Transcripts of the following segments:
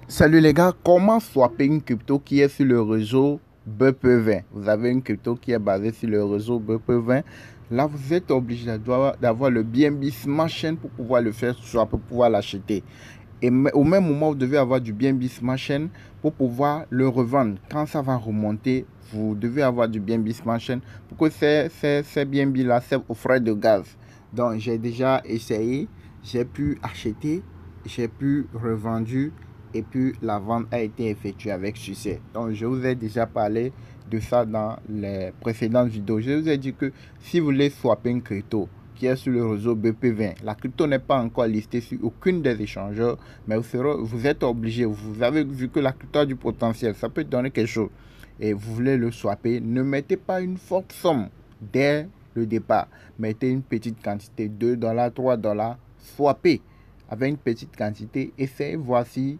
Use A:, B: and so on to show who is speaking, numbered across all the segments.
A: Salut les gars, comment swapper une crypto qui est sur le réseau BP20? Vous avez une crypto qui est basée sur le réseau BP20. Là, vous êtes obligé d'avoir le BNB Smart Chain pour pouvoir le faire swap, pour pouvoir l'acheter. Et au même moment, vous devez avoir du BNB Smart Chain pour pouvoir le revendre. Quand ça va remonter, vous devez avoir du BNB Smart Chain pour que ces BNB là servent aux frais de gaz. Donc, j'ai déjà essayé, j'ai pu acheter, j'ai pu revendre et puis la vente a été effectuée avec succès. Donc, je vous ai déjà parlé de ça dans les précédentes vidéos. Je vous ai dit que si vous voulez swapper une crypto qui est sur le réseau BP20, la crypto n'est pas encore listée sur aucune des échangeurs, mais vous êtes obligé, vous avez vu que la crypto a du potentiel, ça peut donner quelque chose, et vous voulez le swapper, ne mettez pas une forte somme dès le départ. Mettez une petite quantité, 2 dollars, 3 dollars, swappez avec une petite quantité, essayez, voici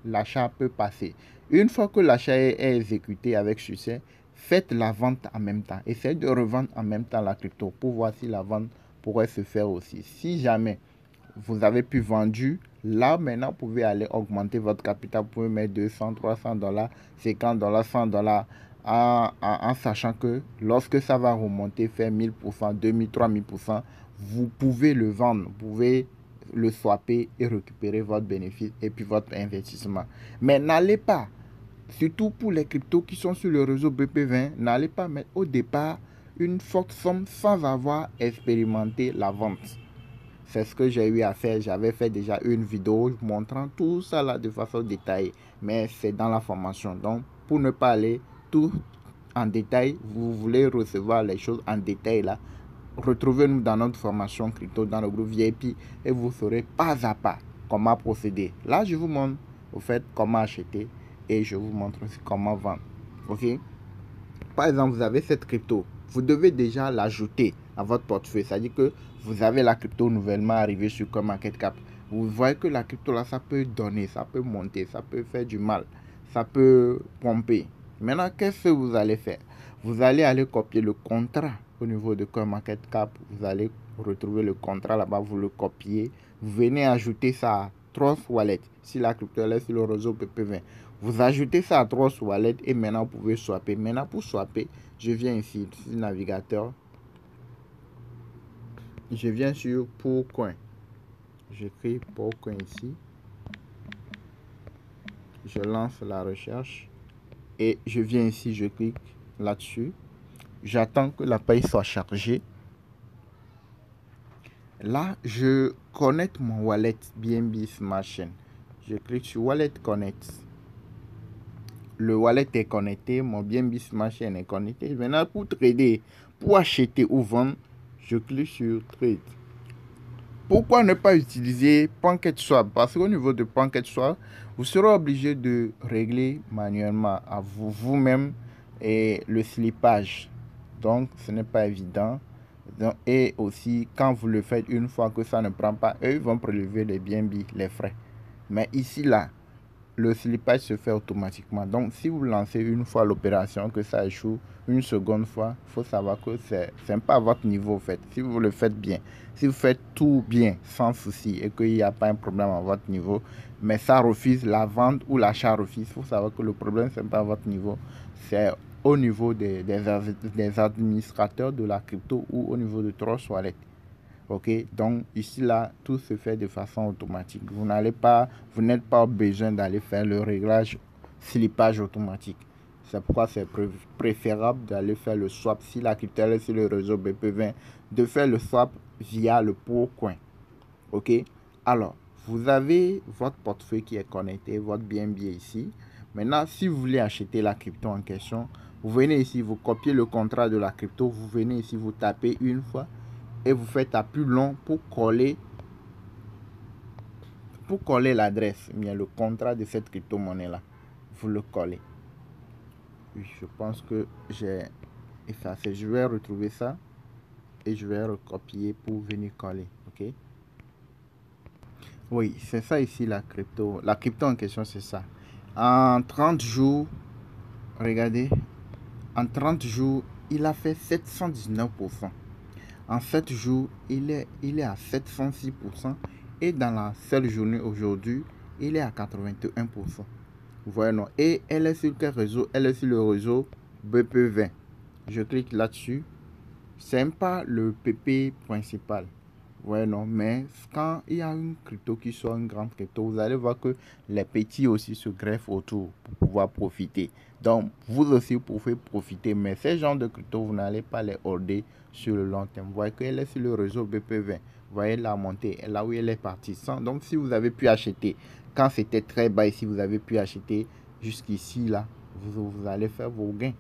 A: l'achat peut passer. Une fois que l'achat est exécuté avec succès, faites la vente en même temps. Essayez de revendre en même temps la crypto pour voir si la vente pourrait se faire aussi. Si jamais vous avez pu vendre, là maintenant vous pouvez aller augmenter votre capital. Vous pouvez mettre 200, 300 dollars, 50 dollars, 100 dollars en sachant que lorsque ça va remonter, faire 1000%, 2000, 3000%, vous pouvez le vendre. Vous pouvez le swapper et récupérer votre bénéfice et puis votre investissement. Mais n'allez pas, surtout pour les cryptos qui sont sur le réseau BP20, n'allez pas mettre au départ une forte somme sans avoir expérimenté la vente. C'est ce que j'ai eu à faire. J'avais fait déjà une vidéo montrant tout ça là de façon détaillée. Mais c'est dans la formation. Donc, pour ne pas aller tout en détail, vous voulez recevoir les choses en détail là, retrouvez-nous dans notre formation crypto dans le groupe VIP et vous saurez pas à pas comment procéder. Là, je vous montre au fait comment acheter et je vous montre aussi comment vendre. Ok? Par exemple, vous avez cette crypto. Vous devez déjà l'ajouter à votre portefeuille. C'est-à-dire que vous avez la crypto nouvellement arrivée sur CoinMarketCap. Vous voyez que la crypto là, ça peut donner, ça peut monter, ça peut faire du mal, ça peut pomper. Maintenant, qu'est-ce que vous allez faire? Vous allez aller copier le contrat au niveau de CoinMarketCap. Vous allez retrouver le contrat là-bas, vous le copiez. Vous venez ajouter ça à Trust Wallet. Si la crypto est sur le réseau PP20, vous ajoutez ça à Trust Wallet et maintenant vous pouvez swapper. Maintenant, pour swapper, je viens ici sur le navigateur. Je viens sur Pourcoin. J'écris Pourcoin ici. Je lance la recherche et je viens ici, je clique là-dessus. J'attends que la page soit chargée. Là, je connecte mon wallet BNB Smart Chain. Je clique sur Wallet Connect. Le wallet est connecté, mon BNB Smart Chain est connecté. Maintenant, pour trader, pour acheter ou vendre, je clique sur Trade. Pourquoi ne pas utiliser PancakeSwap? Parce qu'au niveau de PancakeSwap, vous serez obligé de régler manuellement à vous-même et le slippage. Donc, ce n'est pas évident. Et aussi, quand vous le faites une fois que ça ne prend pas, eux, ils vont prélever les BNB, les frais. Mais ici, là, le slippage se fait automatiquement. Donc, si vous lancez une fois l'opération, que ça échoue une seconde fois, il faut savoir que c'est pas à votre niveau, en fait. Si vous le faites bien, si vous faites tout bien, sans souci, et qu'il n'y a pas un problème à votre niveau, mais ça refuse la vente ou l'achat refuse, il faut savoir que le problème, c'est pas à votre niveau, c'est au niveau des administrateurs de la crypto ou au niveau de Trust Wallet. Ok, donc ici là, tout se fait de façon automatique. Vous n'êtes pas besoin d'aller faire le réglage slippage automatique. C'est pourquoi c'est préférable d'aller faire le swap si la crypto est sur le réseau BP20, de faire le swap via le Pourcoin. Ok, alors vous avez votre portefeuille qui est connecté, votre BNB ici. Maintenant, si vous voulez acheter la crypto en question, vous venez ici, vous copiez le contrat de la crypto, vous venez ici, vous tapez une fois et vous faites à plus long pour coller l'adresse, bien le contrat de cette crypto-monnaie là. Vous le collez. Oui, je pense que j'ai effacé. Je vais retrouver ça et je vais recopier pour venir coller. Ok. Oui, c'est ça ici la crypto. La crypto en question, c'est ça. En 30 jours, regardez, en 30 jours, il a fait 719%. En 7 jours, il est à 706%. Et dans la seule journée aujourd'hui, il est à 81%. Vous voyez, non? Et elle est sur quel réseau? Elle est sur le réseau BP20. Je clique là-dessus. C'est même pas le PP principal. Vous voyez, non? Mais quand il y a une crypto qui soit une grande crypto, vous allez voir que les petits aussi se greffent autour pour pouvoir profiter. Donc, vous aussi, vous pouvez profiter. Mais ces genres de crypto, vous n'allez pas les holder sur le long terme. Vous voyez qu'elle est sur le réseau BP20. Vous voyez la montée, là où elle est partie. Donc, si vous avez pu acheter, quand c'était très bas ici, vous avez pu acheter jusqu'ici, là, vous allez faire vos gains.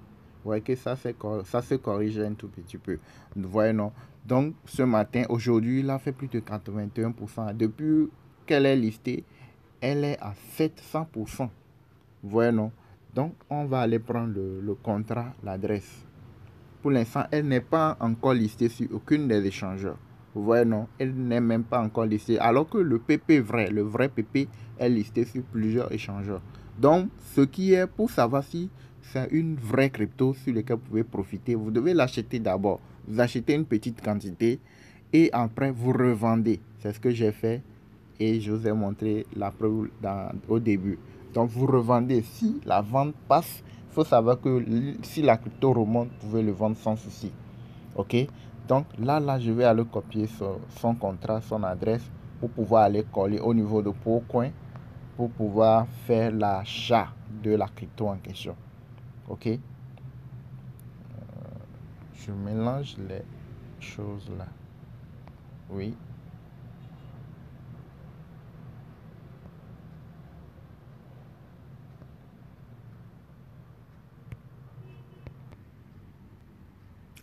A: Vous voyez que ça se corrige un tout petit peu. Vous voyez, non? Donc, ce matin, aujourd'hui, il a fait plus de 81%. Depuis qu'elle est listée, elle est à 700%. Vous voyez, non? Donc, on va aller prendre le contrat, l'adresse. Pour l'instant, elle n'est pas encore listée sur aucune des échangeurs. Vous voyez, non? Elle n'est même pas encore listée. Alors que le PP vrai, le vrai PP, est listé sur plusieurs échangeurs. Donc, ce qui est pour savoir si c'est une vraie crypto sur laquelle vous pouvez profiter, vous devez l'acheter d'abord. Vous achetez une petite quantité et après, vous revendez. C'est ce que j'ai fait et je vous ai montré la preuve au début. Donc, vous revendez. Si la vente passe, il faut savoir que si la crypto remonte, vous pouvez le vendre sans souci. OK? Donc, là, je vais aller copier son contrat, son adresse pour pouvoir aller coller au niveau de Procoin pour pouvoir faire l'achat de la crypto en question. OK? Je mélange les choses là. Oui.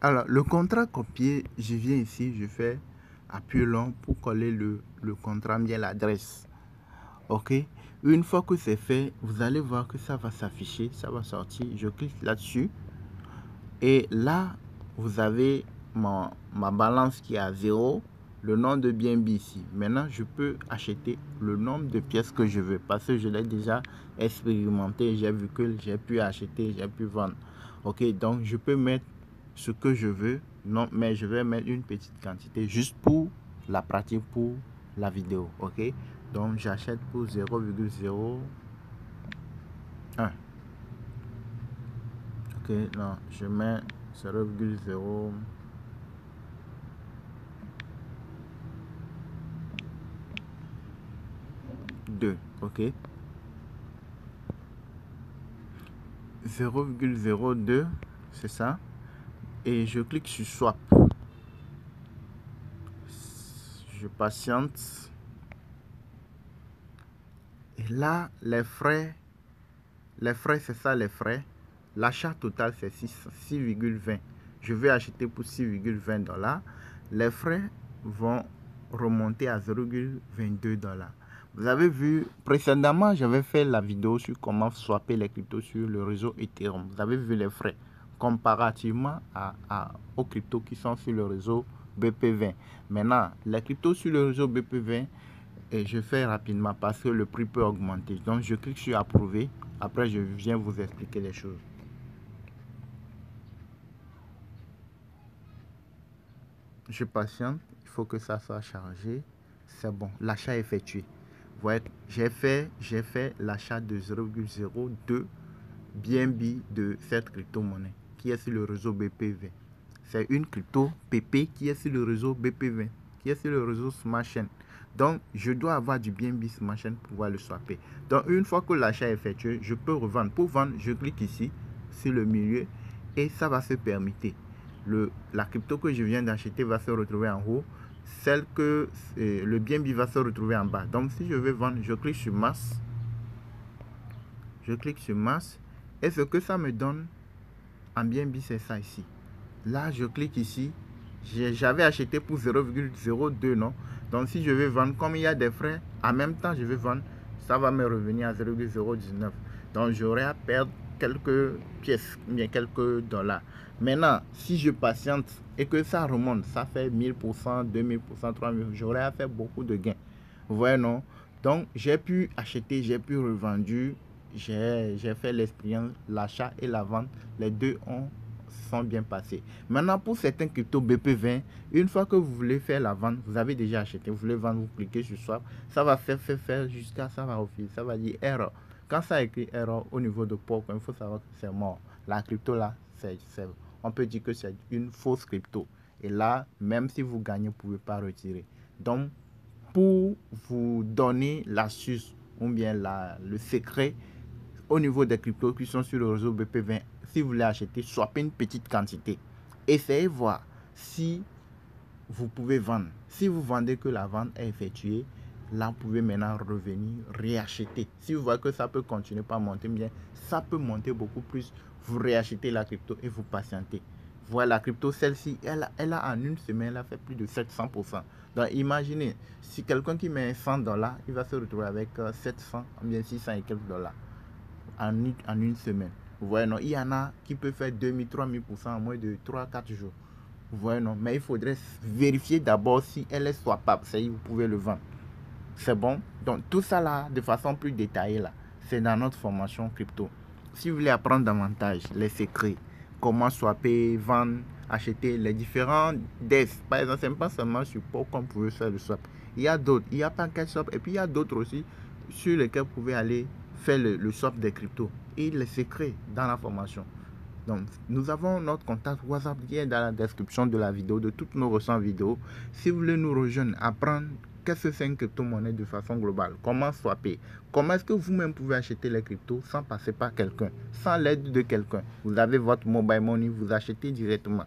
A: Alors, le contrat copié, je viens ici, je fais appui long pour coller le contrat bien l'adresse. OK? Une fois que c'est fait, vous allez voir que ça va s'afficher, ça va sortir. Je clique là-dessus. Et là, vous avez ma balance qui est à 0, le nom de BNB ici. Maintenant, je peux acheter le nombre de pièces que je veux parce que je l'ai déjà expérimenté. J'ai vu que j'ai pu acheter, j'ai pu vendre. OK, donc je peux mettre ce que je veux. Non, mais je vais mettre une petite quantité juste pour la pratique, pour la vidéo. OK, donc j'achète pour 0,01. OK, non, je mets 0,0. OK, 0,02, c'est ça, et je clique sur swap. Je patiente et là les frais c'est ça, les frais. L'achat total c'est 6,20. Je vais acheter pour 6,20 $. Les frais vont remonter à 0,22 $. Vous avez vu précédemment, j'avais fait la vidéo sur comment swapper les cryptos sur le réseau Ethereum. Vous avez vu les frais comparativement aux cryptos qui sont sur le réseau BP20. Maintenant, les cryptos sur le réseau BP20, et je fais rapidement parce que le prix peut augmenter. Donc, je clique sur approuver. Après, je viens vous expliquer les choses. Je patiente. Il faut que ça soit chargé. C'est bon. L'achat est effectué. Vous voyez, j'ai fait l'achat de 0,02 BNB de cette crypto-monnaie qui est sur le réseau BP20. C'est une crypto PP qui est sur le réseau BP20, qui est sur le réseau Smart Chain. Donc, je dois avoir du BNB Smart Chain pour pouvoir le swapper. Donc, une fois que l'achat est effectué, je peux revendre. Pour vendre, je clique ici, sur le milieu, et ça va se permettre. La crypto que je viens d'acheter va se retrouver en haut. Celle que le BNB va se retrouver en bas. Donc, si je veux vendre, je clique sur masse. Je clique sur masse. Et ce que ça me donne en BNB, c'est ça ici. Là, je clique ici. J'avais acheté pour 0,02, non? Donc, si je vais vendre, comme il y a des frais, en même temps, je vais vendre, ça va me revenir à 0,019. Donc, j'aurai à perdre quelques pièces, bien quelques dollars. Maintenant, si je patiente et que ça remonte, ça fait 1000%, 2000%, 3000%, j'aurai à faire beaucoup de gains. Vous voyez, non? Donc, j'ai pu acheter, j'ai pu revendre. J'ai fait l'expérience, l'achat et la vente. Les deux ont sont bien passées. Maintenant, pour certains cryptos BP20, une fois que vous voulez faire la vente, vous avez déjà acheté, vous voulez vendre, vous cliquez sur swap, ça va faire jusqu'à ça va refuser, ça va dire erreur. Quand ça écrit erreur au niveau de port, il faut savoir que c'est mort. La crypto là, on peut dire que c'est une fausse crypto. Et là, même si vous gagnez, vous ne pouvez pas retirer. Donc, pour vous donner l'astuce ou bien le secret au niveau des cryptos qui sont sur le réseau BP20, si vous voulez acheter, swappez une petite quantité. Essayez de voir si vous pouvez vendre. Si vous vendez que la vente est effectuée, là, vous pouvez maintenant revenir, réacheter. Si vous voyez que ça peut continuer pas monter bien, ça peut monter beaucoup plus, vous réachetez la crypto et vous patientez. Voilà, la crypto, celle-ci, elle a en une semaine, elle a fait plus de 700%. Donc, imaginez, si quelqu'un qui met 100 dollars, il va se retrouver avec 700, bien 600 et quelques dollars en une semaine. Vous voyez, non, il y en a qui peut faire 2000, 3000% en moins de 3-4 jours. Vous voyez, non, mais il faudrait vérifier d'abord si elle est swappable, c'est-à-dire vous pouvez le vendre. C'est bon. Donc, tout ça là, de façon plus détaillée là, c'est dans notre formation crypto. Si vous voulez apprendre davantage les secrets, comment swapper, vendre, acheter les différents DEX. Par exemple, ce n'est pas seulement sur Port qu'on pouvait faire le swap. Il y a d'autres. Il y a PancakeSwap et puis il y a d'autres aussi sur lesquels vous pouvez aller faire le swap des cryptos. Et les secrets dans la formation. Donc, nous avons notre contact WhatsApp qui est dans la description de la vidéo, de toutes nos ressources vidéo. Si vous voulez nous rejoindre, apprendre qu'est-ce que c'est une crypto-monnaie de façon globale, comment swapper, comment est-ce que vous-même pouvez acheter les cryptos sans passer par quelqu'un, sans l'aide de quelqu'un. Vous avez votre mobile money, vous achetez directement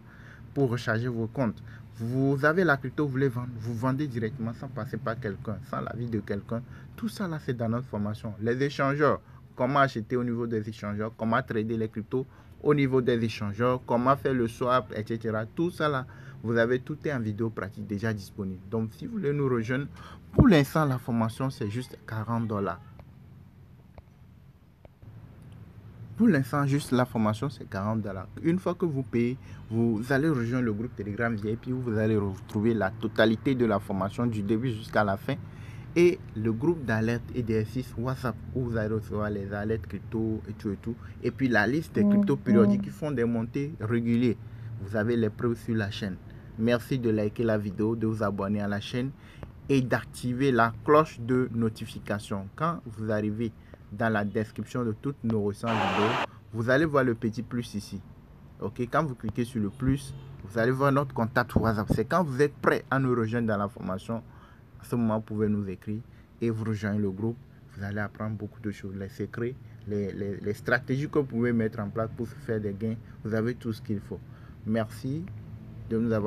A: pour recharger vos comptes. Vous avez la crypto, vous voulez vendre, vous vendez directement sans passer par quelqu'un, sans l'avis de quelqu'un. Tout ça là, c'est dans notre formation. Les échangeurs, comment acheter au niveau des échangeurs, comment trader les cryptos au niveau des échangeurs, comment faire le swap, etc. Tout ça là, vous avez tout en vidéo pratique déjà disponible. Donc, si vous voulez nous rejoindre, pour l'instant, la formation, c'est juste 40 dollars. Pour l'instant, juste la formation, c'est 40 dollars. Une fois que vous payez, vous allez rejoindre le groupe Telegram VIP où vous allez retrouver la totalité de la formation du début jusqu'à la fin. Et le groupe d'alerte et d'exercice WhatsApp où vous allez recevoir les alertes crypto et tout et tout. Et puis la liste des cryptos périodiques qui font des montées régulières. Vous avez les preuves sur la chaîne. Merci de liker la vidéo, de vous abonner à la chaîne et d'activer la cloche de notification. Quand vous arrivez dans la description de toutes nos ressources vidéo, vous allez voir le petit plus ici. Ok, quand vous cliquez sur le plus, vous allez voir notre contact WhatsApp. C'est quand vous êtes prêt à nous rejoindre dans la formation. À ce moment, vous pouvez nous écrire et vous rejoindre le groupe. Vous allez apprendre beaucoup de choses, les secrets, les stratégies que vous pouvez mettre en place pour faire des gains. Vous avez tout ce qu'il faut. Merci de nous avoir